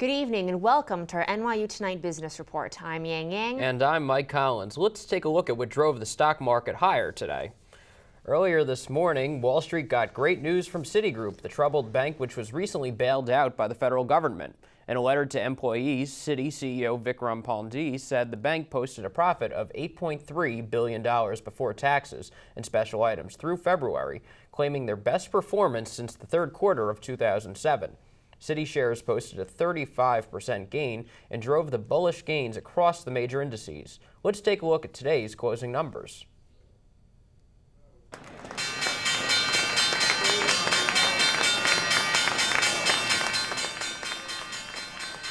Good evening and welcome to our NYU Tonight Business Report. I'm Yang Yang. And I'm Mike Collins. Let's take a look at what drove the stock market higher today. Earlier this morning, Wall Street got great news from Citigroup, the troubled bank which was recently bailed out by the federal government. In a letter to employees, Citi CEO Vikram Pandey said the bank posted a profit of $8.3 billion before taxes and special items through February, claiming their best performance since the third quarter of 2007. Citi shares posted a 35% gain and drove the bullish gains across the major indices. Let's take a look at today's closing numbers.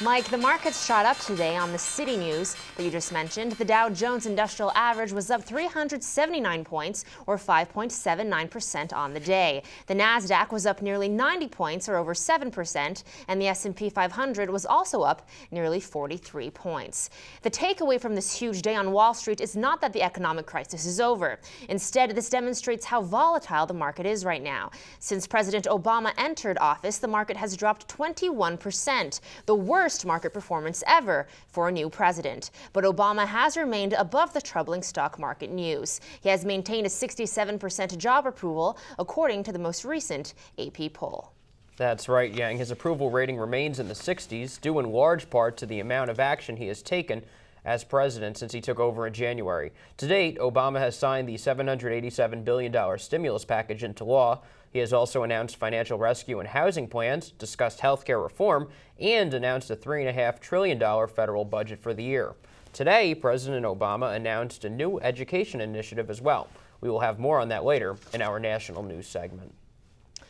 Mike, the markets shot up today on the Citi news that you just mentioned. The Dow Jones Industrial Average was up 379 points, or 5.79% on the day. The Nasdaq was up nearly 90 points, or over 7%, and the S&P 500 was also up nearly 43 points. The takeaway from this huge day on Wall Street is not that the economic crisis is over. Instead, this demonstrates how volatile the market is right now. Since President Obama entered office, the market has dropped 21%, the worst market performance ever for a new president. But Obama has remained above the troubling stock market news. He has maintained a 67% job approval, according to the most recent AP poll. That's right, Yang. His approval rating remains in the 60s, due in large part to the amount of action he has taken as president since he took over in January. To date, Obama has signed the $787 billion stimulus package into law. He has also announced financial rescue and housing plans, discussed health care reform, and announced a $3.5 trillion federal budget for the year. Today, President Obama announced a new education initiative as well. We will have more on that later in our national news segment.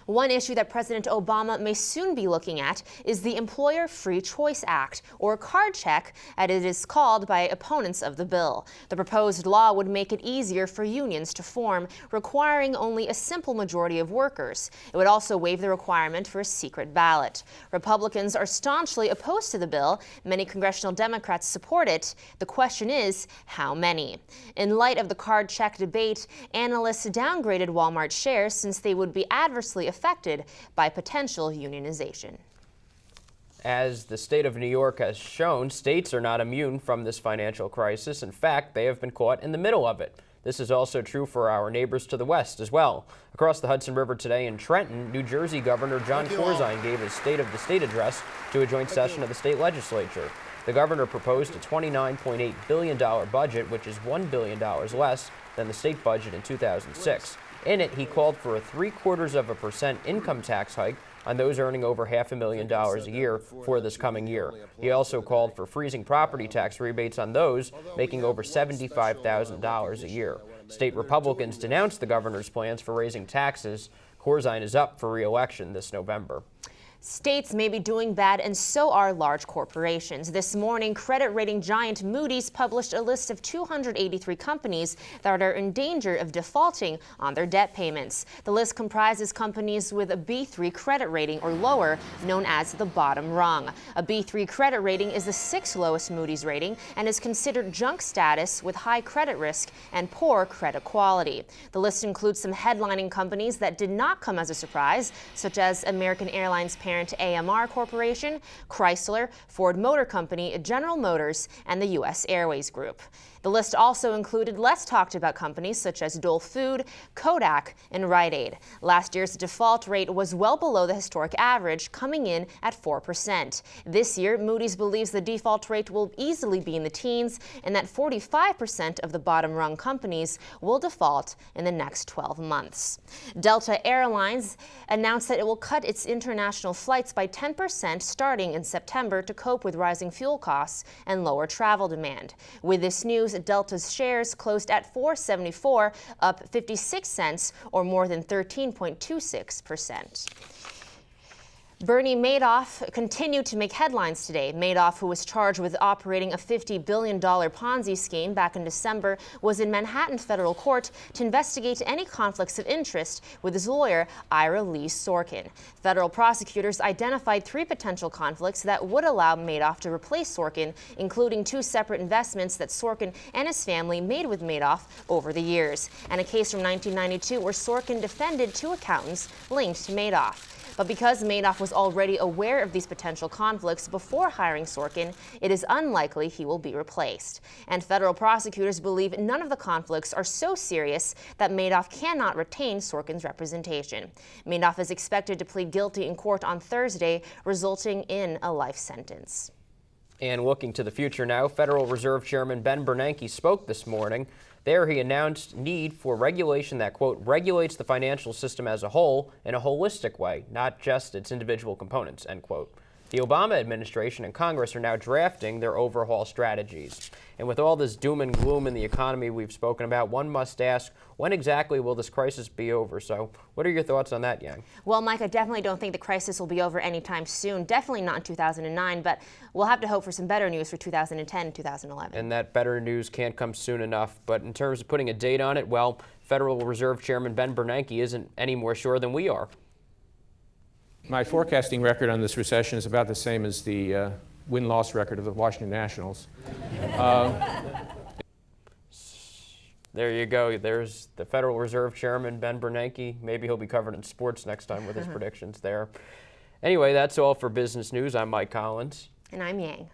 One issue that President Obama may soon be looking at is the Employer Free Choice Act, or card check, as it is called by opponents of the bill. The proposed law would make it easier for unions to form, requiring only a simple majority of workers. It would also waive the requirement for a secret ballot. Republicans are staunchly opposed to the bill. Many congressional Democrats support it. The question is, how many? In light of the card check debate, analysts downgraded Walmart shares since they would be adversely affected by potential unionization. As the state of New York has shown, states are not immune from this financial crisis. In fact, they have been caught in the middle of it. This is also true for our neighbors to the west as well. Across the Hudson River today in Trenton, New Jersey Governor John Corzine gave his State of the State address to a joint session of the state legislature. The governor proposed a $29.8 billion budget, which is $1 billion less than the state budget in 2006. In it, he called for a 0.75% income tax hike on those earning over $500,000 a year for this coming year. He also called for freezing property tax rebates on those making over $75,000 a year. State Republicans denounced the governor's plans for raising taxes. Corzine is up for re-election this November. States may be doing bad, and so are large corporations. This morning, credit rating giant Moody's published a list of 283 companies that are in danger of defaulting on their debt payments. The list comprises companies with a B3 credit rating or lower, known as the bottom rung. A B3 credit rating is the sixth lowest Moody's rating and is considered junk status with high credit risk and poor credit quality. The list includes some headlining companies that did not come as a surprise, such as American Airlines parent AMR Corporation, Chrysler, Ford Motor Company, General Motors, and the U.S. Airways Group. The list also included less talked about companies such as Dole Food, Kodak, and Rite Aid. Last year's default rate was well below the historic average, coming in at 4%. This year, Moody's believes the default rate will easily be in the teens and that 45% of the bottom-rung companies will default in the next 12 months. Delta Airlines announced that it will cut its international flights by 10% starting in September to cope with rising fuel costs and lower travel demand. With this news, Delta's shares closed at $4.74, up 56 cents, or more than 13.26%. Bernie Madoff continued to make headlines today. Madoff, who was charged with operating a $50 billion Ponzi scheme back in December, was in Manhattan federal court to investigate any conflicts of interest with his lawyer, Ira Lee Sorkin. Federal prosecutors identified 3 potential conflicts that would allow Madoff to replace Sorkin, including 2 separate investments that Sorkin and his family made with Madoff over the years, and a case from 1992 where Sorkin defended 2 accountants linked to Madoff. But because Madoff was already aware of these potential conflicts before hiring Sorkin, it is unlikely he will be replaced. And federal prosecutors believe none of the conflicts are so serious that Madoff cannot retain Sorkin's representation. Madoff is expected to plead guilty in court on Thursday, resulting in a life sentence. And looking to the future now, Federal Reserve Chairman Ben Bernanke spoke this morning. There he announced need for regulation that, quote, regulates the financial system as a whole in a holistic way, not just its individual components, end quote. The Obama administration and Congress are now drafting their overhaul strategies. And with all this doom and gloom in the economy we've spoken about, one must ask, when exactly will this crisis be over? So what are your thoughts on that, Yang? Well, Mike, I definitely don't think the crisis will be over anytime soon. Definitely not in 2009, but we'll have to hope for some better news for 2010 and 2011. And that better news can't come soon enough. But in terms of putting a date on it, well, Federal Reserve Chairman Ben Bernanke isn't any more sure than we are. My forecasting record on this recession is about the same as the win-loss record of the Washington Nationals. There you go. There's the Federal Reserve Chairman, Ben Bernanke. Maybe he'll be covered in sports next time with his predictions there. Anyway, that's all for business news. I'm Mike Collins. And I'm Yang.